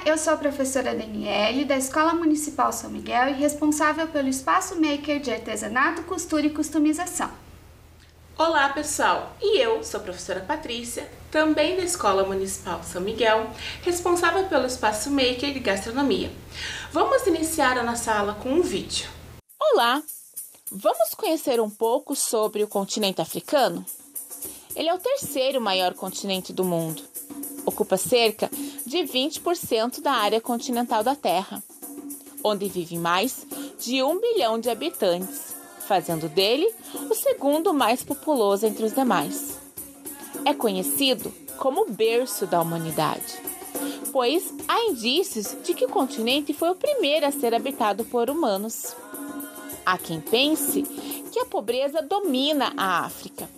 eu sou a professora Daniele, da Escola Municipal São Miguel e responsável pelo Espaço Maker de Artesanato, Costura e Customização. Olá pessoal, e eu sou a professora Patrícia, também da Escola Municipal São Miguel, responsável pelo Espaço Maker de Gastronomia. Vamos iniciar a nossa aula com um vídeo. Olá! Vamos conhecer um pouco sobre o continente africano? Ele é o terceiro maior continente do mundo. Ocupa cerca de 20% da área continental da Terra, onde vivem mais de 1 bilhão de habitantes, fazendo dele o segundo mais populoso entre os demais. É conhecido como o berço da humanidade, pois há indícios de que o continente foi o primeiro a ser habitado por humanos. Há quem pense que a pobreza domina a África,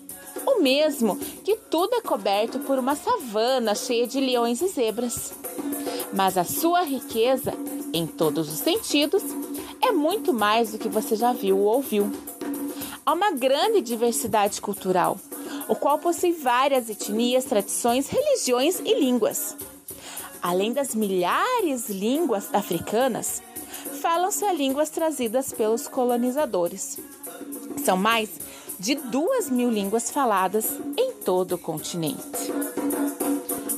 o mesmo que tudo é coberto por uma savana cheia de leões e zebras. Mas a sua riqueza, em todos os sentidos, é muito mais do que você já viu ou ouviu. Há uma grande diversidade cultural, o qual possui várias etnias, tradições, religiões e línguas. Além das milhares de línguas africanas, falam-se as línguas trazidas pelos colonizadores. São mais de 2.000 línguas faladas em todo o continente.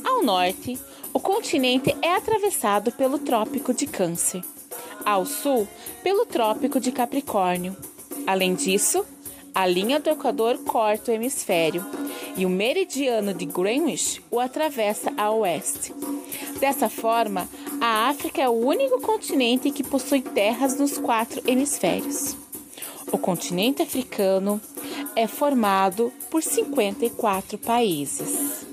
Ao norte, o continente é atravessado pelo Trópico de Câncer. Ao sul, pelo Trópico de Capricórnio. Além disso, a linha do Equador corta o hemisfério e o meridiano de Greenwich o atravessa a oeste. Dessa forma, a África é o único continente que possui terras nos 4 hemisférios. O continente africano é formado por 54 países.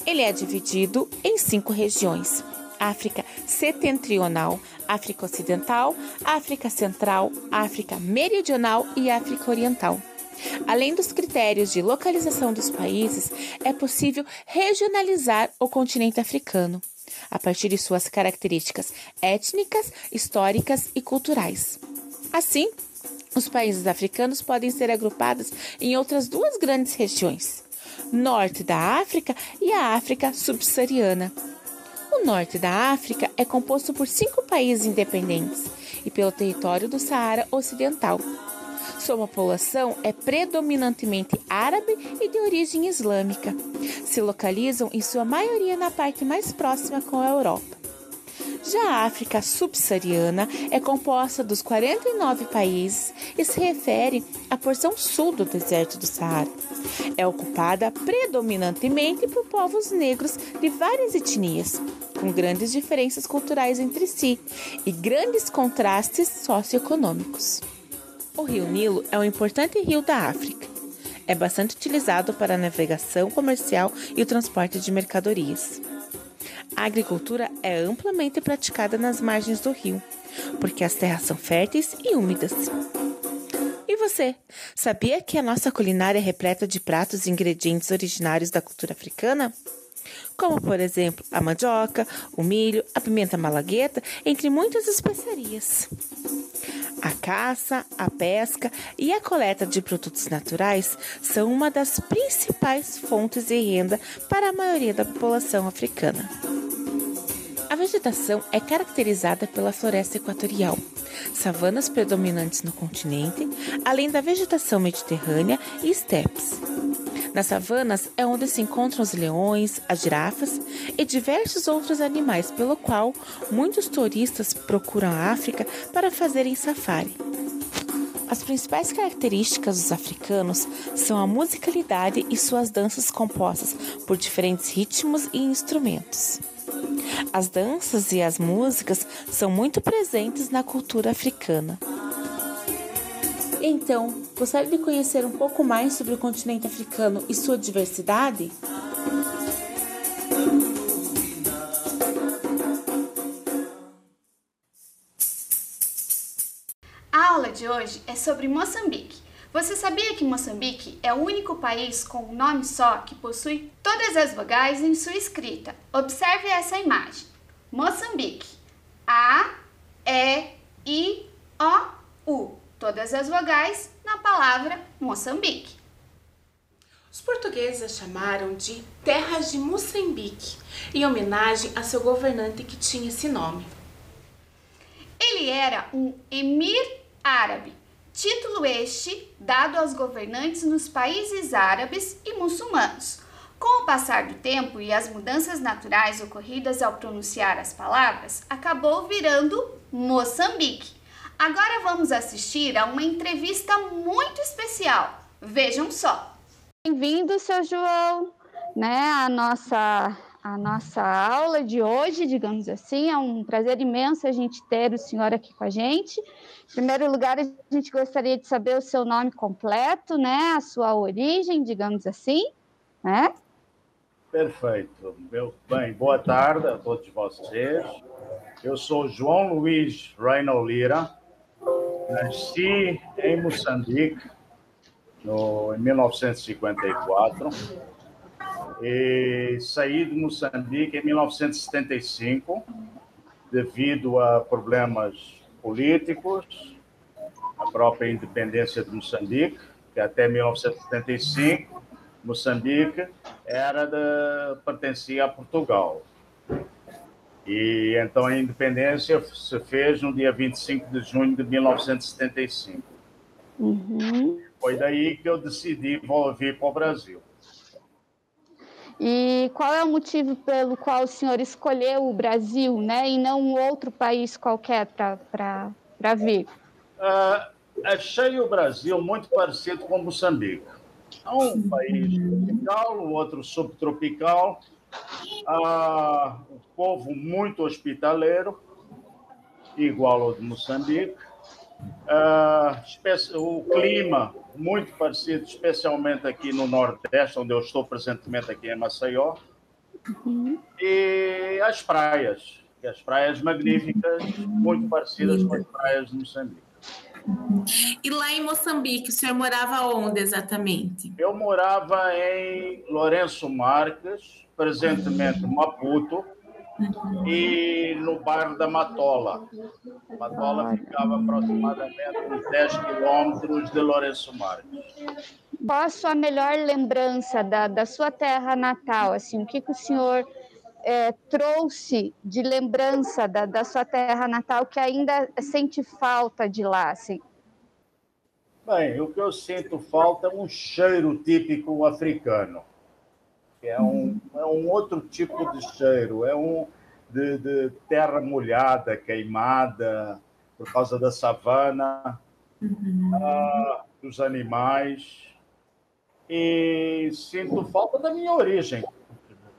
Ele é dividido em 5 regiões: África Setentrional, África Ocidental, África Central, África Meridional e África Oriental. Além dos critérios de localização dos países, é possível regionalizar o continente africano, a partir de suas características étnicas, históricas e culturais. Assim, os países africanos podem ser agrupados em outras 2 grandes regiões: Norte da África e a África Subsaariana. O norte da África é composto por 5 países independentes e pelo território do Saara Ocidental. Sua população é predominantemente árabe e de origem islâmica. Se localizam em sua maioria na parte mais próxima com a Europa. Já a África Subsaariana é composta dos 49 países e se refere à porção sul do deserto do Saara. É ocupada predominantemente por povos negros de várias etnias, com grandes diferenças culturais entre si e grandes contrastes socioeconômicos. O rio Nilo é um importante rio da África. É bastante utilizado para a navegação comercial e o transporte de mercadorias. A agricultura é amplamente praticada nas margens do rio, porque as terras são férteis e úmidas. E você, sabia que a nossa culinária é repleta de pratos e ingredientes originários da cultura africana? Como, por exemplo, a mandioca, o milho, a pimenta malagueta, entre muitas especiarias. A caça, a pesca e a coleta de produtos naturais são uma das principais fontes de renda para a maioria da população africana. A vegetação é caracterizada pela floresta equatorial, savanas predominantes no continente, além da vegetação mediterrânea e estepes. Nas savanas é onde se encontram os leões, as girafas e diversos outros animais, pelo qual muitos turistas procuram a África para fazerem safari. As principais características dos africanos são a musicalidade e suas danças compostas por diferentes ritmos e instrumentos. As danças e as músicas são muito presentes na cultura africana. Então, gostaria de conhecer um pouco mais sobre o continente africano e sua diversidade? A aula de hoje é sobre Moçambique. Você sabia que Moçambique é o único país com um nome só que possui todas as vogais em sua escrita? Observe essa imagem. Moçambique. A, E, I, O, U. Todas as vogais na palavra Moçambique. Os portugueses a chamaram de Terras de Moçambique, em homenagem a seu governante que tinha esse nome. Ele era um emir árabe, título este dado aos governantes nos países árabes e muçulmanos. Com o passar do tempo e as mudanças naturais ocorridas ao pronunciar as palavras, acabou virando Moçambique. Agora vamos assistir a uma entrevista muito especial. Vejam só. Bem-vindo, seu João, a nossa aula de hoje, digamos assim. É um prazer imenso a gente ter o senhor aqui com a gente. Em primeiro lugar, a gente gostaria de saber o seu nome completo, a sua origem, digamos assim, né? Perfeito. Bem, boa tarde a todos vocês. Eu sou João Luís Reino Lira. Nasci em Moçambique em 1954 e saí de Moçambique em 1975 devido a problemas políticos, a própria independência de Moçambique, que até 1975 Moçambique pertencia a Portugal. E então a independência se fez no dia 25 de junho de 1975. Foi daí que eu decidi vir para o Brasil. E qual é o motivo pelo qual o senhor escolheu o Brasil, e não um outro país qualquer para vir? Achei o Brasil muito parecido com Moçambique. É um país tropical, o outro subtropical. O povo muito hospitaleiro, igual ao de Moçambique. O clima muito parecido, especialmente aqui no Nordeste, onde eu estou presentemente aqui em Maceió. E as praias magníficas, muito parecidas com as praias de Moçambique. E lá em Moçambique, o senhor morava onde exatamente? Eu morava em Lourenço Marques, presentemente Maputo, e no bairro da Matola. Matola ficava aproximadamente uns 10 quilômetros de Lourenço Marques. Qual a sua melhor lembrança da sua terra natal? Assim, o que o senhor trouxe de lembrança da sua terra natal que ainda sente falta de lá? Assim? Bem, o que eu sinto falta é um cheiro típico africano. É um outro tipo de cheiro, de terra molhada, queimada, por causa da savana, dos animais. E sinto falta da minha origem.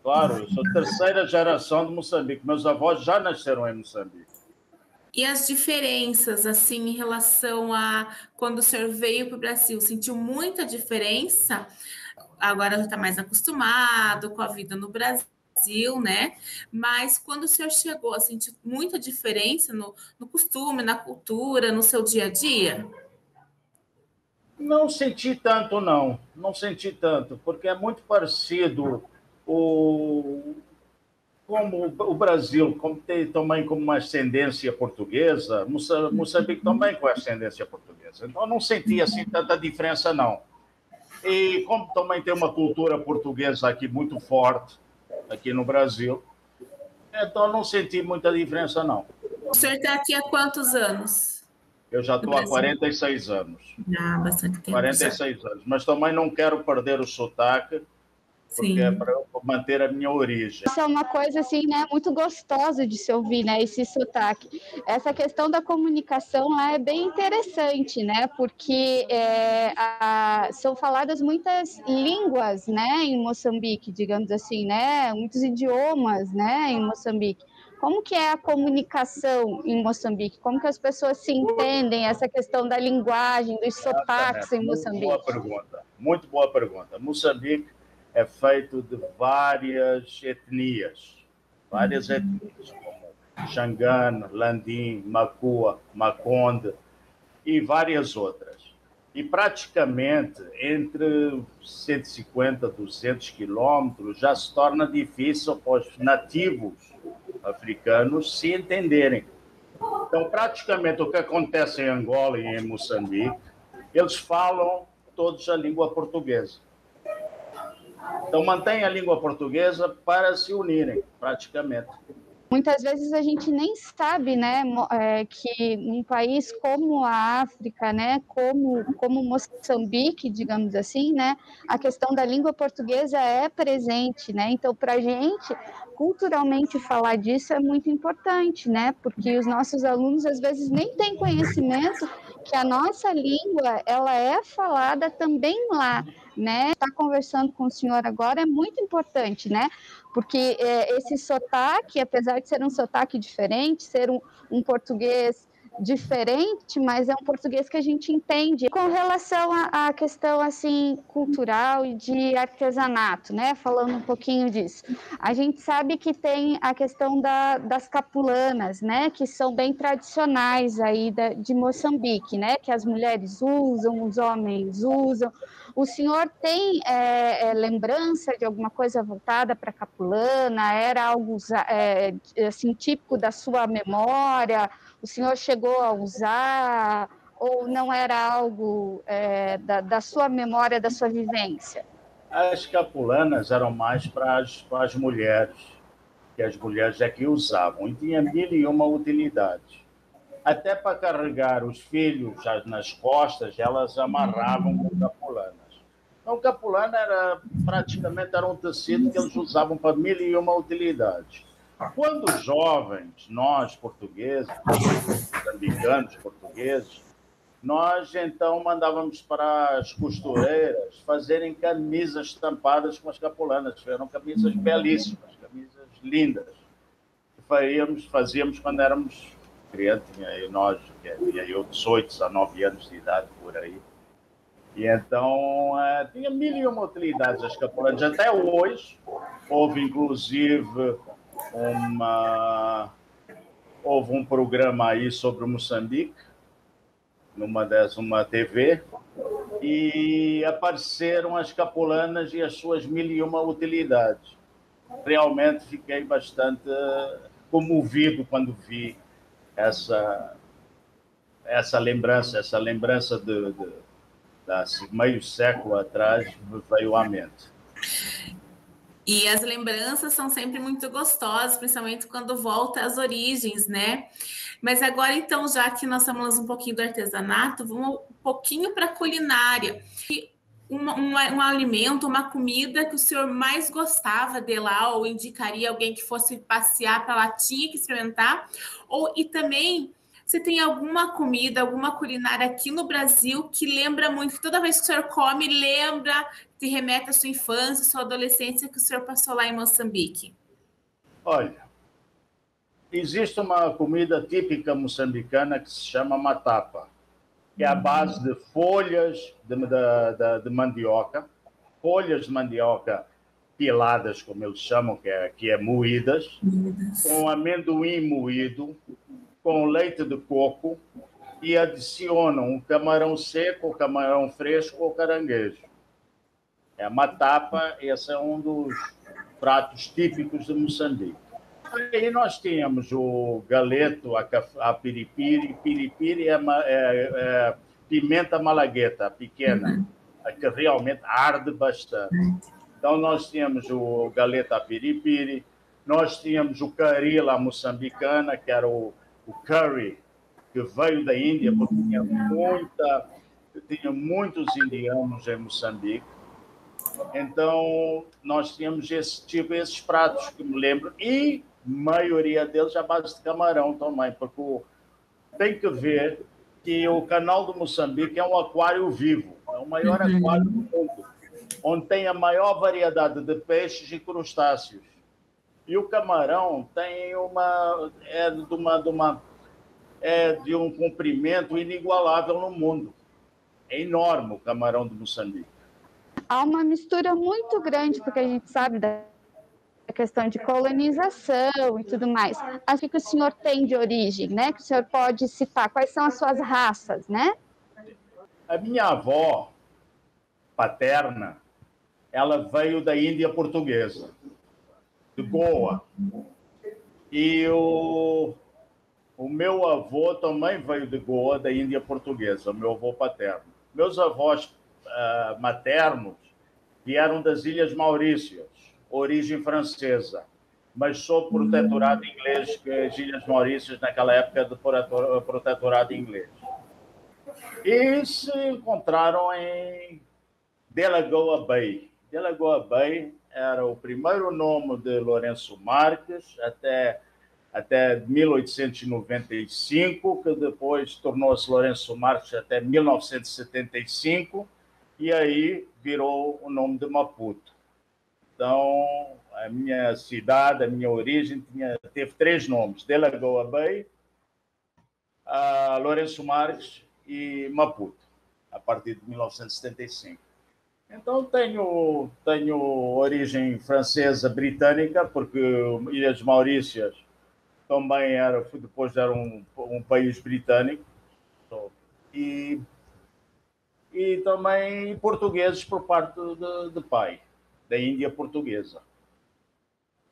Claro, eu sou terceira geração de Moçambique. Meus avós já nasceram em Moçambique. E as diferenças, assim, em relação a quando o senhor veio para o Brasil? Sentiu muita diferença? Agora já está mais acostumado com a vida no Brasil, né? Mas quando o senhor chegou, sentiu muita diferença no costume, na cultura, no seu dia a dia? Não senti tanto, não. Não senti tanto, porque é muito parecido como o Brasil, como tem também como uma ascendência portuguesa, Moçambique também com ascendência portuguesa. Então, não senti assim tanta diferença, não. E como também tem uma cultura portuguesa aqui muito forte, aqui no Brasil, então não senti muita diferença, não. O senhor está aqui há quantos anos? Eu já estou há 46 anos. Bastante tempo. 46 anos, mas também não quero perder o sotaque, porque é para manter a minha origem. Isso é uma coisa assim, muito gostosa de se ouvir, esse sotaque. Essa questão da comunicação lá é bem interessante, porque são faladas muitas línguas, em Moçambique, digamos assim, muitos idiomas, em Moçambique. Como que é a comunicação em Moçambique? Como que as pessoas se entendem, essa questão da linguagem, dos sotaques em Moçambique? Muito boa pergunta. Moçambique é feito de várias etnias, como Xangana, Landim, Macua, Maconde e várias outras. E praticamente entre 150 e 200 quilômetros já se torna difícil para os nativos africanos se entenderem. Então, praticamente o que acontece em Angola e em Moçambique, eles falam todos a língua portuguesa. Então, mantém a língua portuguesa para se unirem, praticamente. Muitas vezes a gente nem sabe, né, que um país como a África, né, como Moçambique, digamos assim, né, a questão da língua portuguesa é presente, né. Então, para a gente, culturalmente falar disso é muito importante, né, porque os nossos alunos às vezes nem têm conhecimento que a nossa língua ela é falada também lá, né. Estar conversando com o senhor agora é muito importante, né, porque esse sotaque, apesar de ser um sotaque diferente, ser um português diferente, mas é um português que a gente entende. Com relação à questão assim cultural e de artesanato, né? Falando um pouquinho disso, a gente sabe que tem a questão das capulanas, né? Que são bem tradicionais aí de Moçambique, né? Que as mulheres usam, os homens usam. O senhor tem lembrança de alguma coisa voltada para a capulana? Era algo assim, típico da sua memória? O senhor chegou a usar? Ou não era algo da sua memória, da sua vivência? As capulanas eram mais para as mulheres, que as mulheres é que usavam, e tinha mil e uma utilidades. Até para carregar os filhos nas costas, elas amarravam com capulanas. Então, capulana praticamente era um tecido que eles usavam para mil e uma utilidades. Quando jovens, nós portugueses, moçambicanos portugueses, nós então mandávamos para as costureiras fazerem camisas estampadas com as capulanas. Eram camisas belíssimas, camisas lindas. Fazíamos quando éramos crianças, tinha eu 18, 19 anos de idade, por aí. E então tinha mil e uma utilidades as capulanas. Até hoje, houve inclusive houve um programa aí sobre Moçambique, uma TV, e apareceram as capulanas e as suas mil e uma utilidades. Realmente fiquei bastante comovido quando vi essa lembrança de meio século atrás veio à mente. E as lembranças são sempre muito gostosas, principalmente quando volta às origens, né? Mas agora, então, já que nós falamos um pouquinho do artesanato, vamos um pouquinho para a culinária. Um alimento, uma comida que o senhor mais gostava de lá, ou indicaria alguém que fosse passear para lá, tinha que experimentar? E também, você tem alguma comida, alguma culinária aqui no Brasil que lembra muito, toda vez que o senhor come, lembra, te remete à sua infância, à sua adolescência, que o senhor passou lá em Moçambique? Olha, existe uma comida típica moçambicana que se chama matapa, que é a base de folhas de mandioca, folhas de mandioca piladas, como eles chamam, que é moídas, com amendoim moído, com leite de coco, e adicionam um camarão seco, camarão fresco ou caranguejo. É a matapa, esse é um dos pratos típicos de Moçambique. Aí nós tínhamos o galeto, a piripiri. Piripiri é pimenta malagueta, pequena, que realmente arde bastante. Então nós tínhamos o galeto a piripiri, nós tínhamos o caril à moçambicana, que era o curry, que veio da Índia, porque tinha muitos indianos em Moçambique. Então, nós tínhamos esses pratos que me lembro, e a maioria deles à base de camarão também, porque tem que ver que o Canal do Moçambique é um aquário vivo, é o maior aquário do mundo, onde tem a maior variedade de peixes e crustáceos. E o camarão tem de um comprimento inigualável no mundo. É enorme o camarão de Moçambique. Há uma mistura muito grande, porque a gente sabe da questão de colonização e tudo mais. Acho que o senhor tem de origem, né? Que o senhor pode citar. Quais são as suas raças, né? A minha avó paterna, ela veio da Índia portuguesa, de Goa. E o meu avô também veio de Goa, da Índia portuguesa, o meu avô paterno. Meus avós maternos vieram das Ilhas Maurícias, origem francesa, mas sob protetorado inglês, que as Ilhas Maurícias naquela época de protetorado inglês. E se encontraram em Delagoa Bay. Delagoa Bay era o primeiro nome de Lourenço Marques até 1895, que depois tornou-se Lourenço Marques até 1975, e aí virou o nome de Maputo. Então, a minha cidade, a minha origem, teve 3 nomes: Delagoa Bay, Lourenço Marques e Maputo, a partir de 1975. Então, tenho origem francesa-britânica, porque Ilhas Maurícias também depois era um país britânico, e também portugueses por parte de pai, da Índia portuguesa.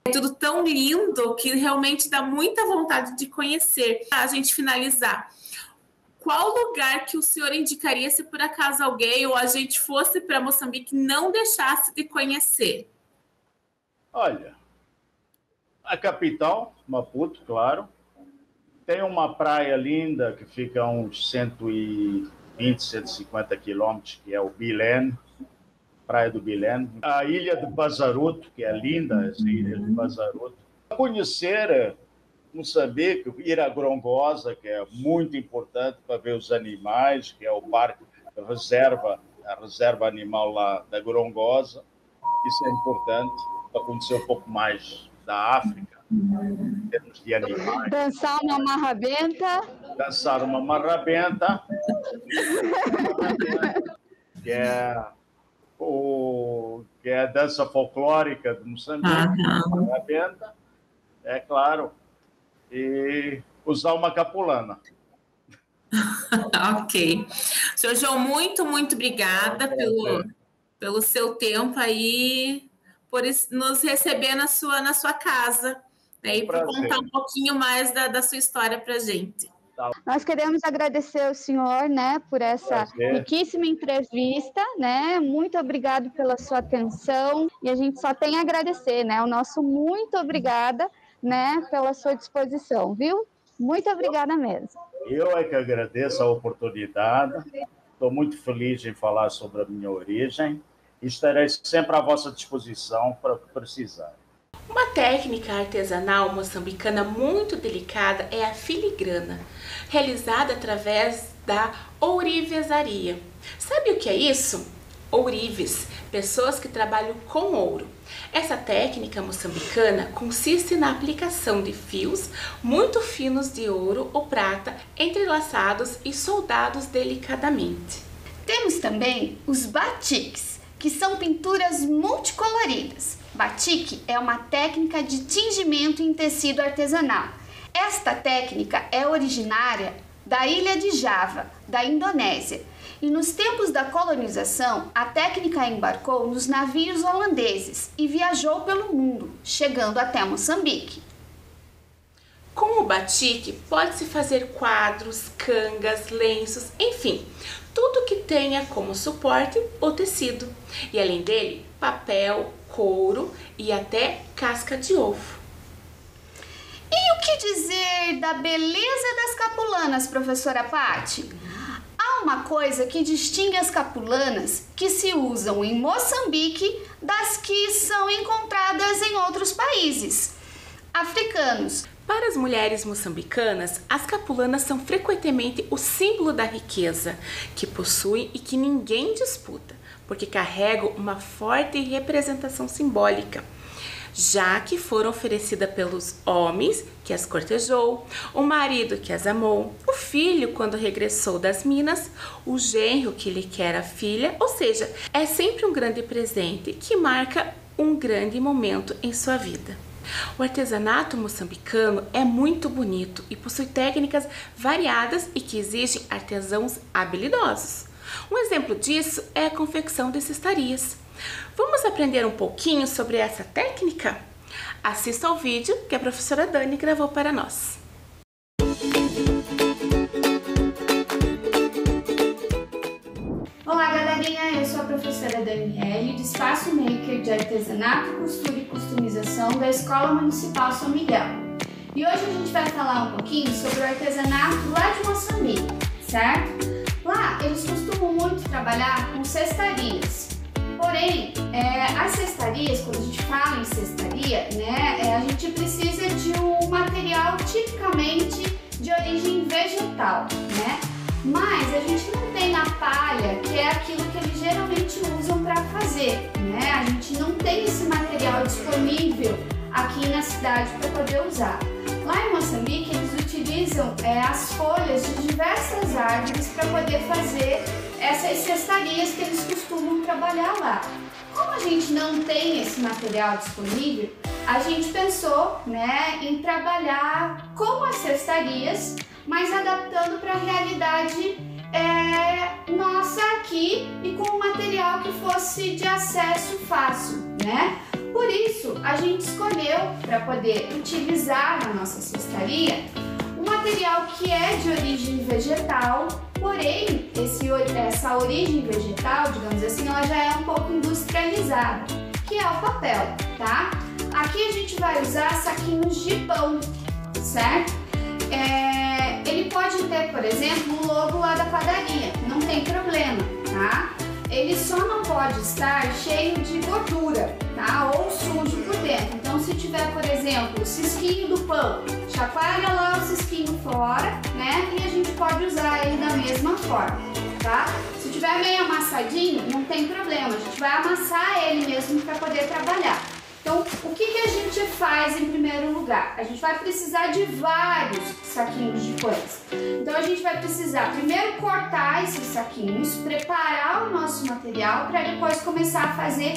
É tudo tão lindo que realmente dá muita vontade de conhecer. Para a gente finalizar, qual lugar que o senhor indicaria se por acaso alguém ou a gente fosse para Moçambique não deixasse de conhecer? Olha, a capital, Maputo, claro. Tem uma praia linda que fica a uns 120, 150 quilômetros, que é o Bilene, Praia do Bilene. A ilha de Bazaruto, que é linda, essa ilha de Bazaruto. Conhecer Moçambique, ir a Grongosa, que é muito importante para ver os animais, que é o parque, a reserva animal lá da Grongosa. Isso é importante para conhecer um pouco mais da África, em termos de animais. Dançar uma marrabenta. Dançar uma marrabenta, que é a dança folclórica de Moçambique, marrabenta, é claro, e usar uma capulana. Ok. Senhor João, muito obrigada pelo seu tempo aí, por nos receber na sua casa, né, e por contar um pouquinho mais da sua história para a gente. Nós queremos agradecer ao senhor, né, por essa riquíssima entrevista, né? Muito obrigado pela sua atenção, e a gente só tem a agradecer, né? O nosso muito obrigada, né, pela sua disposição, viu? Muito obrigada mesmo. Eu é que agradeço a oportunidade. Estou muito feliz em falar sobre a minha origem e estarei sempre à vossa disposição para o que precisar. Uma técnica artesanal moçambicana muito delicada é a filigrana, realizada através da ourivesaria. Sabe o que é isso? Ourives, pessoas que trabalham com ouro. Essa técnica moçambicana consiste na aplicação de fios muito finos de ouro ou prata entrelaçados e soldados delicadamente. Temos também os batiques, que são pinturas multicoloridas. Batik é uma técnica de tingimento em tecido artesanal. Esta técnica é originária da ilha de Java, da Indonésia, e nos tempos da colonização, a técnica embarcou nos navios holandeses e viajou pelo mundo, chegando até Moçambique. Com o batik, pode-se fazer quadros, cangas, lenços, enfim, tudo que tenha como suporte o tecido. E além dele, papel, couro e até casca de ovo. E o que dizer da beleza das capulanas, professora Patti? Há uma coisa que distingue as capulanas que se usam em Moçambique das que são encontradas em outros países africanos. Para as mulheres moçambicanas, as capulanas são frequentemente o símbolo da riqueza que possuem e que ninguém disputa, porque carregam uma forte representação simbólica, já que foram oferecidas pelos homens que as cortejou, o marido que as amou, o filho quando regressou das minas, o genro que lhe quer a filha, ou seja, é sempre um grande presente que marca um grande momento em sua vida. O artesanato moçambicano é muito bonito e possui técnicas variadas e que exigem artesãos habilidosos. Um exemplo disso é a confecção de cestarias. Vamos aprender um pouquinho sobre essa técnica? Assista ao vídeo que a professora Dani gravou para nós. Olá, galerinha! Eu sou a professora Daniele, do Espaço Maker de Artesanato, Costura e Customização da Escola Municipal São Miguel. E hoje a gente vai falar um pouquinho sobre o artesanato lá de Moçambique, certo? Lá eles costumam muito trabalhar com cestarias. Porém, as cestarias, quando a gente fala em cestaria, né, a gente precisa de um material tipicamente de origem vegetal, né? Mas a gente não tem a palha, que é aquilo que eles geralmente usam para fazer, né? A gente não tem esse material disponível aqui na cidade para poder usar. Lá em Moçambique, eles utilizam as folhas de diversas árvores para poder fazer essas cestarias que eles costumam trabalhar lá. Como a gente não tem esse material disponível, a gente pensou, né, em trabalhar com as cestarias, mas adaptando para a realidade nossa aqui e com um material que fosse de acesso fácil, né? Por isso, a gente escolheu, para poder utilizar na nossa cestaria, um material que é de origem vegetal, porém, essa origem vegetal, digamos assim, ela já é um pouco industrializada, que é o papel, tá? Aqui a gente vai usar saquinhos de pão, certo? Ele pode ter, por exemplo, o logo lá da padaria, não tem problema, tá? Ele só não pode estar cheio de gordura, tá? Ou sujo por dentro. Então, se tiver, por exemplo, o cisquinho do pão, chacoalha lá o cisquinho fora, né? E a gente pode usar ele da mesma forma, tá? Se tiver meio amassadinho, não tem problema, a gente vai amassar ele mesmo para poder trabalhar. Então, o que a gente faz em primeiro lugar? A gente vai precisar de vários saquinhos de pães. Então, a gente vai precisar primeiro cortar esses saquinhos, preparar o nosso material para depois começar a fazer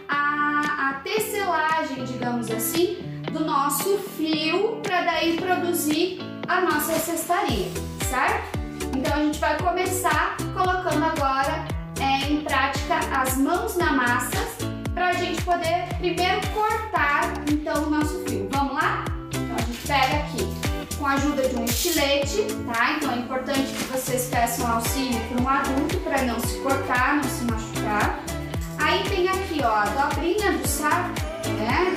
a tecelagem, digamos assim, do nosso fio para daí produzir a nossa cestaria, certo? Então, a gente vai começar colocando agora em prática as mãos na massa, para a gente poder primeiro cortar então o nosso fio. Vamos lá? Então a gente pega aqui com a ajuda de um estilete, tá? Então é importante que vocês peçam auxílio para um adulto para não se cortar, não se machucar. Aí tem aqui, ó, a dobrinha do saco, né?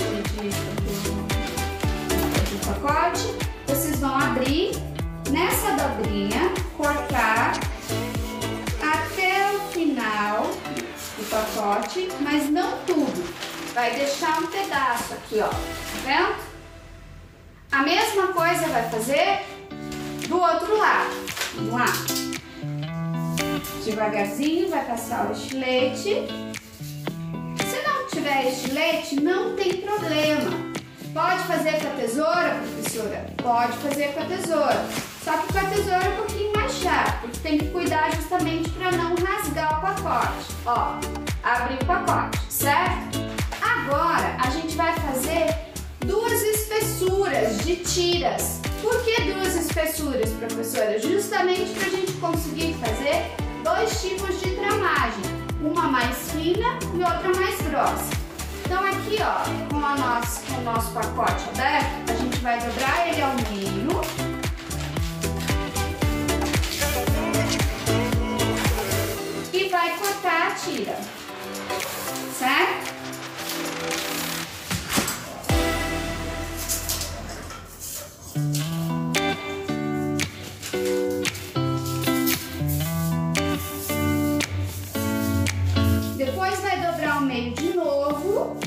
De pacote. Vocês vão abrir nessa dobrinha, cortar até o final do pacote, mas não tudo. Vai deixar um pedaço aqui, ó. Tá vendo? A mesma coisa vai fazer do outro lado. Vamos lá. Devagarzinho vai passar o estilete. Se não tiver estilete, não tem problema. Pode fazer com a tesoura, professora? Pode fazer com a tesoura. Só que com a tesoura é um pouquinho mais chato, porque tem que cuidar justamente para não rasgar o pacote. Ó, abrir o pacote, certo? Agora, a gente vai fazer duas espessuras de tiras. Por que duas espessuras, professora? Justamente para a gente conseguir fazer dois tipos de tramagem. Uma mais fina e outra mais grossa. Então aqui, ó, com o nosso pacote aberto, a gente vai dobrar ele ao meio. E vai cortar a tira, certo? Depois vai dobrar ao meio de novo.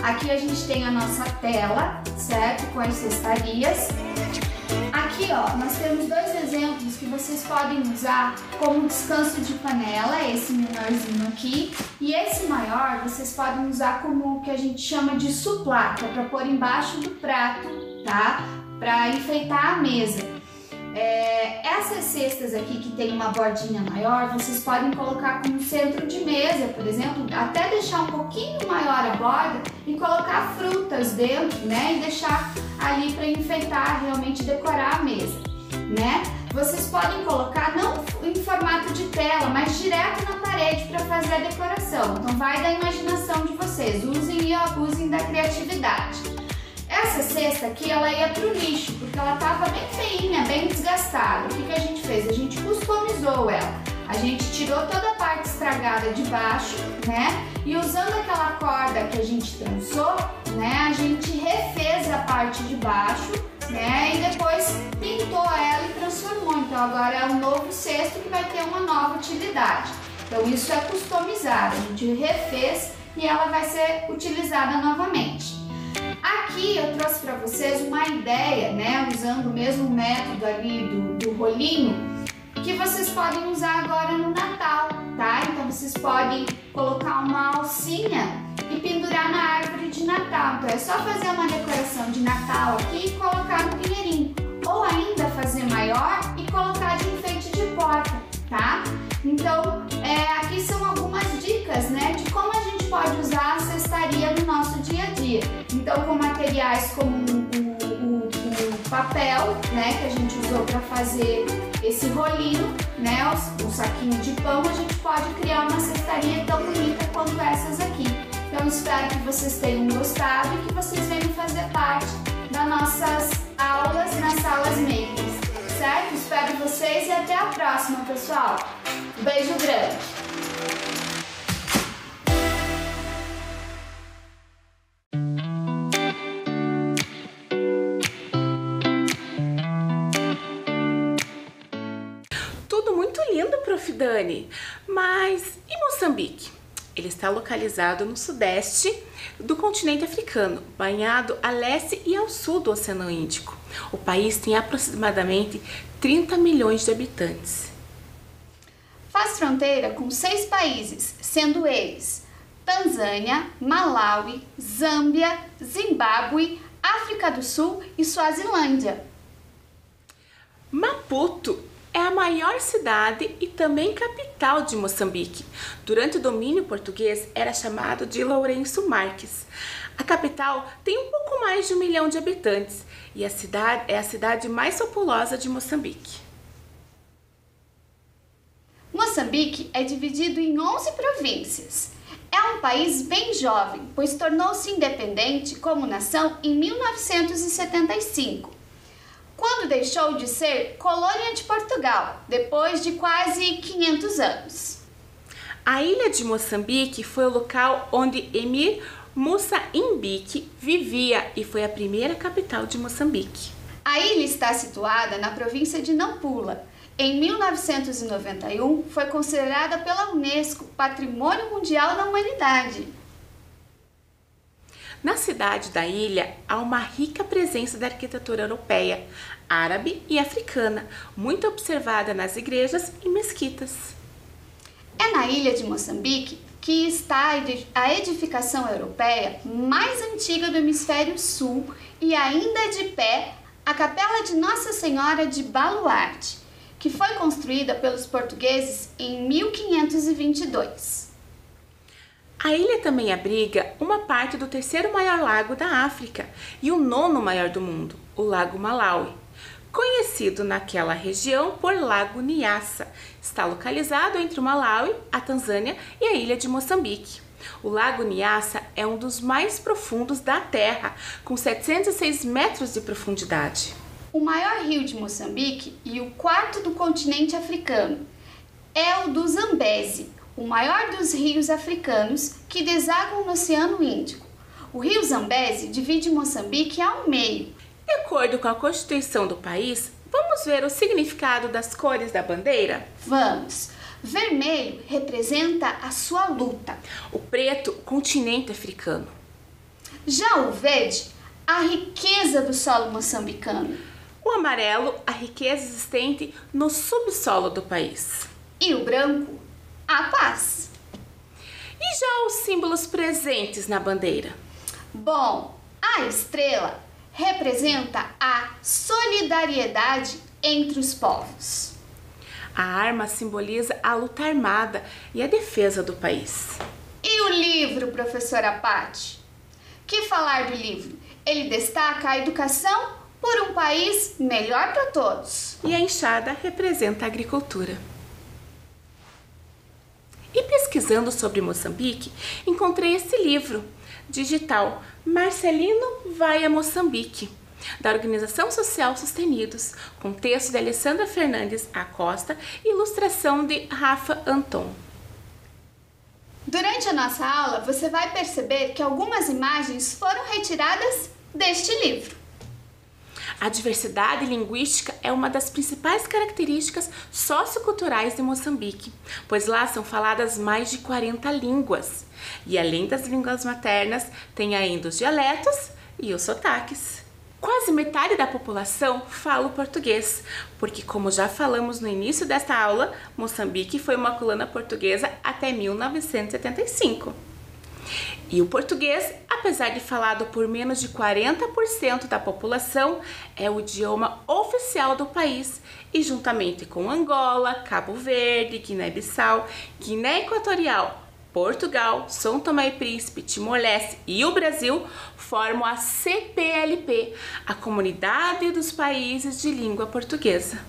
Aqui a gente tem a nossa tela, certo? Com as cestarias. Aqui, ó, nós temos dois exemplos que vocês podem usar como descanso de panela, esse menorzinho aqui, e esse maior vocês podem usar como o que a gente chama de suplá, que é para pôr embaixo do prato, tá? Para enfeitar a mesa. Essas cestas aqui que tem uma bordinha maior, vocês podem colocar como centro de mesa, por exemplo, até deixar um pouquinho maior a borda e colocar frutas dentro, né? E deixar ali para enfeitar, realmente decorar a mesa, né? Vocês podem colocar não em formato de tela, mas direto na parede para fazer a decoração. Então vai da imaginação de vocês, usem e abusem da criatividade. Essa cesta aqui, ela ia pro lixo, porque ela tava bem feinha, bem desgastada. O que a gente fez? A gente customizou ela. A gente tirou toda a parte estragada de baixo, né? E usando aquela corda que a gente trançou, né? A gente refez a parte de baixo, né? E depois pintou ela e transformou. Então agora é um novo cesto que vai ter uma nova utilidade. Então isso é customizado. A gente refez e ela vai ser utilizada novamente. Aqui eu trouxe para vocês uma ideia, né, usando o mesmo método ali do rolinho, que vocês podem usar agora no Natal, tá? Então vocês podem colocar uma alcinha e pendurar na árvore de Natal. Então é só fazer uma decoração de Natal aqui e colocar no pinheirinho. Ou ainda fazer maior e colocar de enfeite de porta, tá? Então aqui são algumas dicas, né, de como a gente pode usar a cestaria no nosso dia a dia. Então, com materiais como o papel, né, que a gente usou para fazer esse rolinho, né, o saquinho de pão, a gente pode criar uma cestaria tão bonita quanto essas aqui. Então, espero que vocês tenham gostado e que vocês venham fazer parte das nossas aulas nas salas makers, certo? Espero vocês e até a próxima, pessoal. Um beijo grande! Tudo muito lindo, Prof. Dani, mas e Moçambique? Ele está localizado no sudeste do continente africano, banhado a leste e ao sul do Oceano Índico. O país tem aproximadamente 30 milhões de habitantes. Faz fronteira com 6 países, sendo eles Tanzânia, Malawi, Zâmbia, Zimbábue, África do Sul e Suazilândia. Maputo é a maior cidade e também capital de Moçambique. Durante o domínio português era chamado de Lourenço Marques. A capital tem um pouco mais de 1 milhão de habitantes e a cidade é a cidade mais populosa de Moçambique. Moçambique é dividido em 11 províncias. É um país bem jovem, pois tornou-se independente como nação em 1975. Quando deixou de ser colônia de Portugal, depois de quase 500 anos. A ilha de Moçambique foi o local onde Emir Musa Imbiki vivia e foi a primeira capital de Moçambique. A ilha está situada na província de Nampula. Em 1991, foi considerada pela Unesco Patrimônio Mundial da Humanidade. Na cidade da ilha há uma rica presença da arquitetura europeia, árabe e africana, muito observada nas igrejas e mesquitas. É na ilha de Moçambique que está a edificação europeia mais antiga do hemisfério sul e ainda de pé a Capela de Nossa Senhora de Baluarte, que foi construída pelos portugueses em 1522. A ilha também abriga uma parte do terceiro maior lago da África e o 9º maior do mundo, o Lago Malawi, conhecido naquela região por Lago Nyassa. Está localizado entre o Malawi, a Tanzânia e a ilha de Moçambique. O Lago Nyassa é um dos mais profundos da Terra, com 706 metros de profundidade. O maior rio de Moçambique e o 4º do continente africano é o do Zambeze, o maior dos rios africanos que desagam no Oceano Índico. O rio Zambeze divide Moçambique ao meio. De acordo com a Constituição do país, vamos ver o significado das cores da bandeira? Vamos! Vermelho representa a sua luta. O preto, o continente africano. Já o verde, a riqueza do solo moçambicano. O amarelo, a riqueza existente no subsolo do país. E o branco, a paz. E já os símbolos presentes na bandeira? Bom, a estrela representa a solidariedade entre os povos. A arma simboliza a luta armada e a defesa do país. E o livro, professora Paty? Que falar do livro? Ele destaca a educação por um país melhor para todos. E a enxada representa a agricultura. E pesquisando sobre Moçambique, encontrei esse livro digital, Marcelino Vai a Moçambique, da Organização Social Sustenidos, com texto de Alessandra Fernandes Acosta e ilustração de Rafa Anton. Durante a nossa aula, você vai perceber que algumas imagens foram retiradas deste livro. A diversidade linguística é uma das principais características socioculturais de Moçambique, pois lá são faladas mais de 40 línguas. E além das línguas maternas, tem ainda os dialetos e os sotaques. Quase metade da população fala o português, porque, como já falamos no início desta aula, Moçambique foi uma colônia portuguesa até 1975. E o português, apesar de falado por menos de 40% da população, é o idioma oficial do país e, juntamente com Angola, Cabo Verde, Guiné-Bissau, Guiné Equatorial, Portugal, São Tomé e Príncipe, Timor-Leste e o Brasil, formam a CPLP, a Comunidade dos Países de Língua Portuguesa.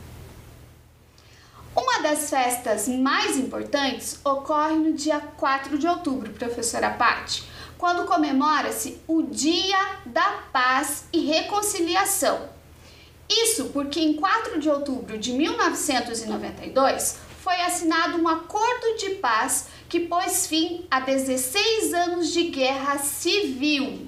Uma das festas mais importantes ocorre no dia 4 de outubro, professora Paty, quando comemora-se o Dia da Paz e Reconciliação. Isso porque em 4 de outubro de 1992 foi assinado um acordo de paz que pôs fim a 16 anos de guerra civil.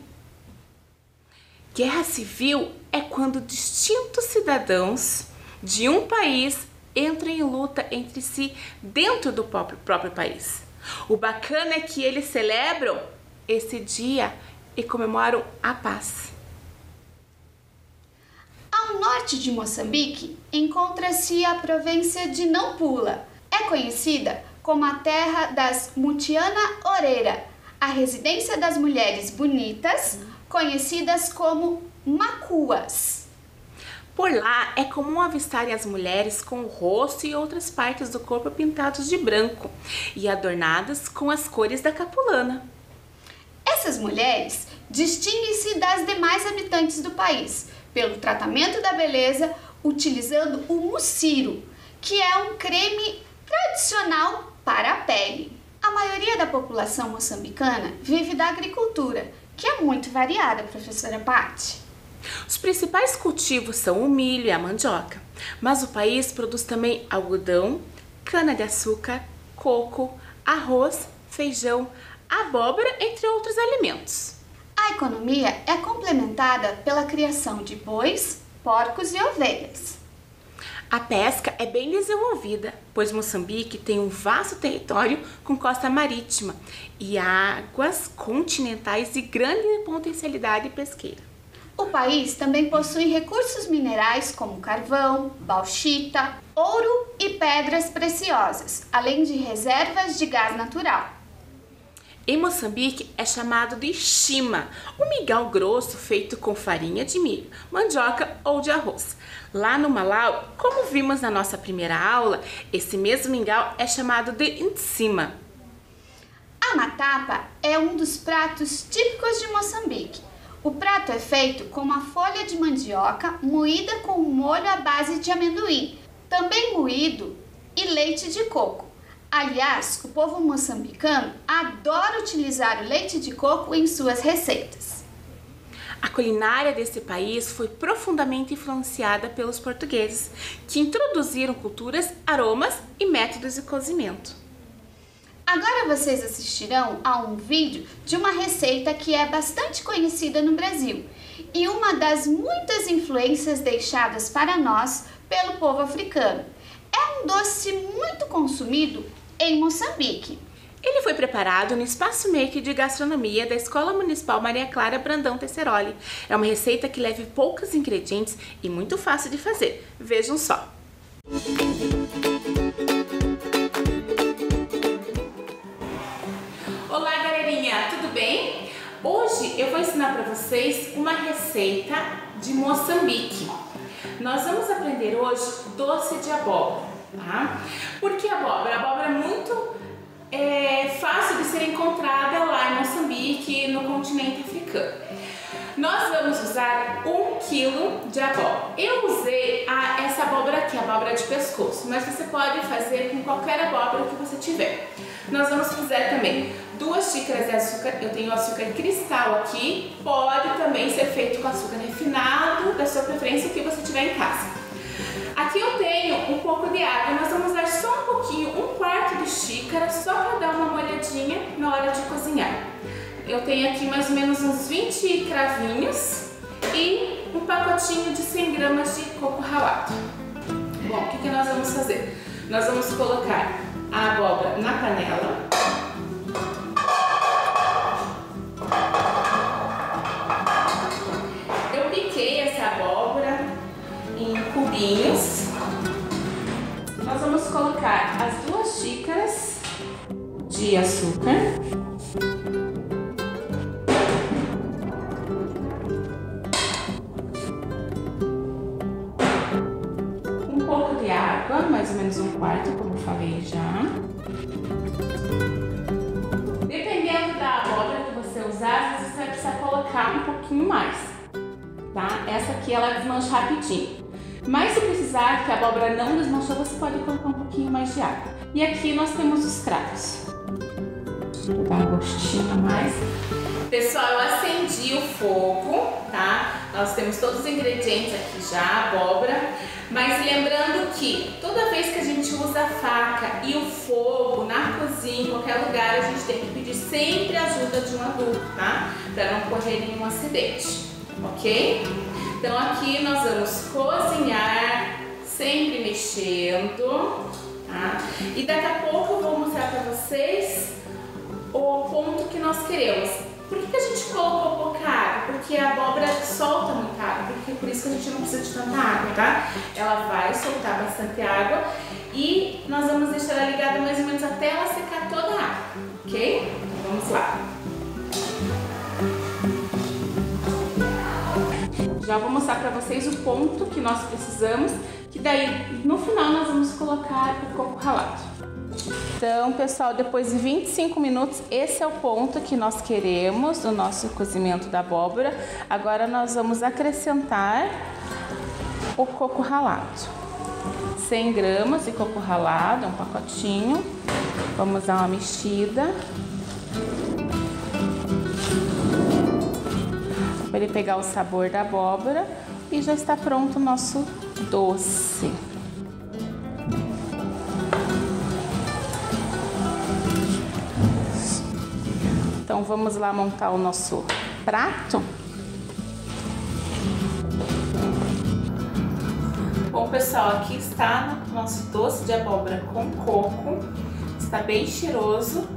Guerra civil é quando distintos cidadãos de um país entram em luta entre si dentro do próprio país. O bacana é que eles celebram esse dia e comemoram a paz. Ao norte de Moçambique encontra-se a província de Nampula. É conhecida como a terra das Mutiana Oreira, a residência das mulheres bonitas, conhecidas como macuas. Por lá é comum avistarem as mulheres com o rosto e outras partes do corpo pintados de branco e adornadas com as cores da capulana. Essas mulheres distinguem-se das demais habitantes do país pelo tratamento da beleza utilizando o muciro, que é um creme tradicional para a pele. A maioria da população moçambicana vive da agricultura, que é muito variada, professora Paty. Os principais cultivos são o milho e a mandioca, mas o país produz também algodão, cana-de-açúcar, coco, arroz, feijão, abóbora, entre outros alimentos. A economia é complementada pela criação de bois, porcos e ovelhas. A pesca é bem desenvolvida, pois Moçambique tem um vasto território com costa marítima e águas continentais de grande potencialidade pesqueira. O país também possui recursos minerais como carvão, bauxita, ouro e pedras preciosas, além de reservas de gás natural. Em Moçambique é chamado de chima, um mingau grosso feito com farinha de milho, mandioca ou de arroz. Lá no Malau, como vimos na nossa primeira aula, esse mesmo mingau é chamado de nsima. A matapa é um dos pratos típicos de Moçambique. O prato é feito com uma folha de mandioca moída com um molho à base de amendoim, também moído, e leite de coco. Aliás, o povo moçambicano adora utilizar o leite de coco em suas receitas. A culinária desse país foi profundamente influenciada pelos portugueses, que introduziram culturas, aromas e métodos de cozimento. Agora vocês assistirão a um vídeo de uma receita que é bastante conhecida no Brasil e uma das muitas influências deixadas para nós pelo povo africano. É um doce muito consumido em Moçambique. Ele foi preparado no Espaço Maker de Gastronomia da Escola Municipal Maria Clara Brandão Tesseroli. É uma receita que leva poucos ingredientes e muito fácil de fazer. Vejam só! Olá, galerinha! Tudo bem? Hoje eu vou ensinar para vocês uma receita de Moçambique. Nós vamos aprender hoje doce de abóbora, tá? Por que abóbora? A abóbora é muito fácil de ser encontrada lá em Moçambique, no continente africano. Nós vamos usar 1 kg de abóbora. Eu usei essa abóbora aqui, a abóbora de pescoço, mas você pode fazer com qualquer abóbora que você tiver. Nós vamos fazer também 2 xícaras de açúcar, eu tenho açúcar cristal aqui, pode também ser feito com açúcar refinado, da sua preferência, o que você tiver em casa. Aqui eu tenho um pouco de água, nós vamos usar só um pouquinho, 1/4 de xícara, só para dar uma molhadinha na hora de cozinhar. Eu tenho aqui mais ou menos uns 20 cravinhos e um pacotinho de 100 gramas de coco ralado. Bom, o que nós vamos fazer? Nós vamos colocar a abóbora na panela. Eu piquei essa abóbora em cubinhos. Nós vamos colocar as 2 xícaras de açúcar. Um pouco de água, mais ou menos 1/4, como eu falei já. Dependendo da abóbora que você usar, você vai precisar colocar um pouquinho mais, tá? Essa aqui ela desmancha rapidinho. Mas se precisar que a abóbora não desmanchou, você pode colocar um pouquinho mais de água. E aqui nós temos os cravos. Vou dar um gostinho a mais. Pessoal, eu acendi o fogo, tá? Nós temos todos os ingredientes aqui já, abóbora. Mas lembrando que toda vez que a gente usa a faca e o fogo na cozinha, em qualquer lugar, a gente tem que pedir sempre a ajuda de um adulto, tá? Para não correr nenhum acidente, ok? Então aqui nós vamos cozinhar, sempre mexendo, tá? E daqui a pouco eu vou mostrar para vocês o ponto que nós queremos. Por que a gente colocou pouca água? Porque a abóbora solta muita água, por isso que a gente não precisa de tanta água, tá? Ela vai soltar bastante água e nós vamos deixar ela ligada mais ou menos até ela secar toda a água, ok? Então vamos lá. Já vou mostrar para vocês o ponto que nós precisamos, que daí no final nós vamos colocar o coco ralado. Então, pessoal, depois de 25 minutos, esse é o ponto que nós queremos do nosso cozimento da abóbora. Agora nós vamos acrescentar o coco ralado. 100 gramas de coco ralado, um pacotinho. Vamos dar uma mexida. Para ele pegar o sabor da abóbora e já está pronto o nosso doce. Então vamos lá montar o nosso prato. Bom, pessoal, aqui está o nosso doce de abóbora com coco. Está bem cheiroso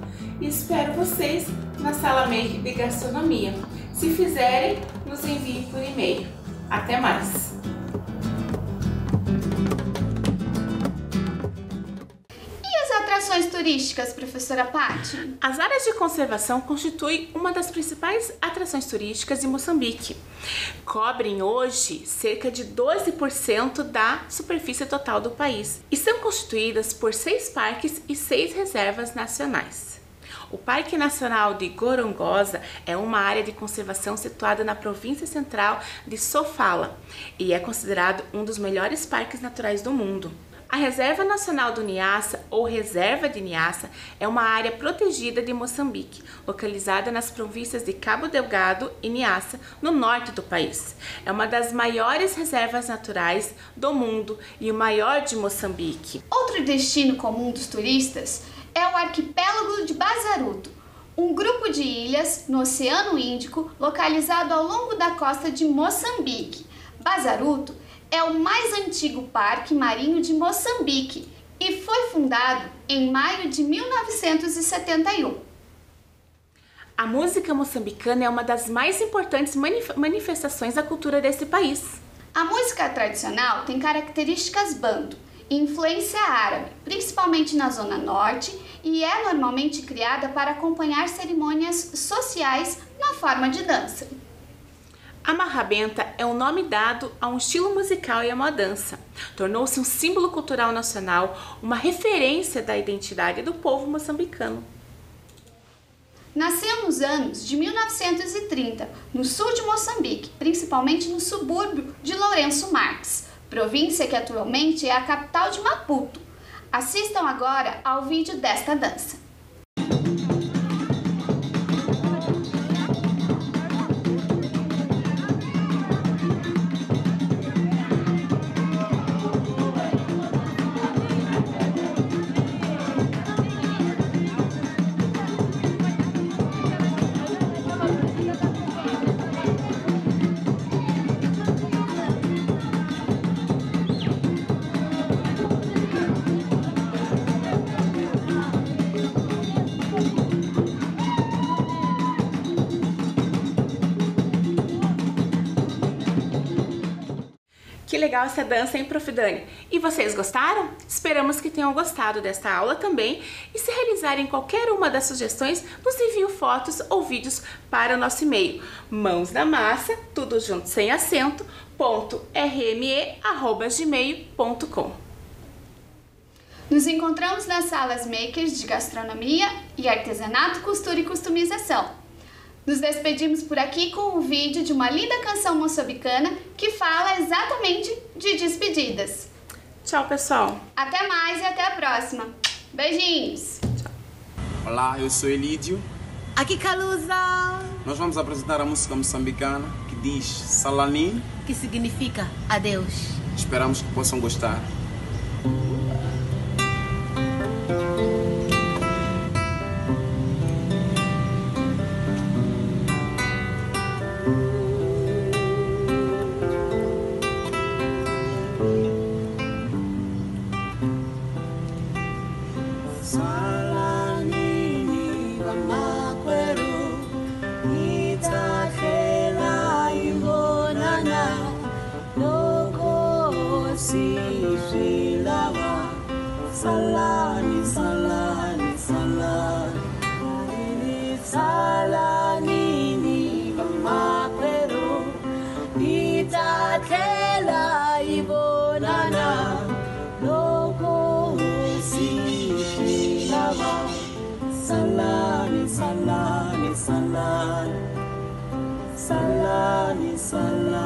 e espero vocês na Sala Maker de Gastronomia. Se fizerem, nos enviem por e-mail. Até mais! E as atrações turísticas, professora Paty? As áreas de conservação constituem uma das principais atrações turísticas de Moçambique. Cobrem hoje cerca de 12% da superfície total do país e são constituídas por 6 parques e 6 reservas nacionais. O Parque Nacional de Gorongosa é uma área de conservação situada na província central de Sofala e é considerado um dos melhores parques naturais do mundo. A Reserva Nacional do Niassa, ou Reserva de Niassa, é uma área protegida de Moçambique, localizada nas províncias de Cabo Delgado e Niassa, no norte do país. É uma das maiores reservas naturais do mundo e o maior de Moçambique. Outro destino comum dos turistas é o arquipélago de Bazaruto, um grupo de ilhas no Oceano Índico localizado ao longo da costa de Moçambique. Bazaruto é o mais antigo parque marinho de Moçambique e foi fundado em maio de 1971. A música moçambicana é uma das mais importantes manifestações da cultura desse país. A música tradicional tem características banto e influência árabe, principalmente na zona norte, e é normalmente criada para acompanhar cerimônias sociais na forma de dança. A marrabenta é o nome dado a um estilo musical e a uma dança. Tornou-se um símbolo cultural nacional, uma referência da identidade do povo moçambicano. Nasceu nos anos de 1930, no sul de Moçambique, principalmente no subúrbio de Lourenço Marques, província que atualmente é a capital de Maputo. Assistam agora ao vídeo desta dança. Que legal essa dança, hein, Prof. Dani? E vocês gostaram? Esperamos que tenham gostado desta aula também. E se realizarem qualquer uma das sugestões, nos enviem fotos ou vídeos para o nosso e-mail mãosnamassa, tudo junto sem acento, .rme@gmail.com. Nos encontramos nas salas makers de gastronomia e artesanato, costura e customização. Nos despedimos por aqui com um vídeo de uma linda canção moçambicana que fala exatamente de despedidas. Tchau, pessoal. Até mais e até a próxima. Beijinhos. Olá, eu sou Elídio. Aqui Calusa. Nós vamos apresentar a música moçambicana que diz Salani, que significa adeus. Esperamos que possam gostar. Salani, salani, salani, salanini makwero, itakela ibonana, loko usishilava. Salani, salani, salani, salani, salani.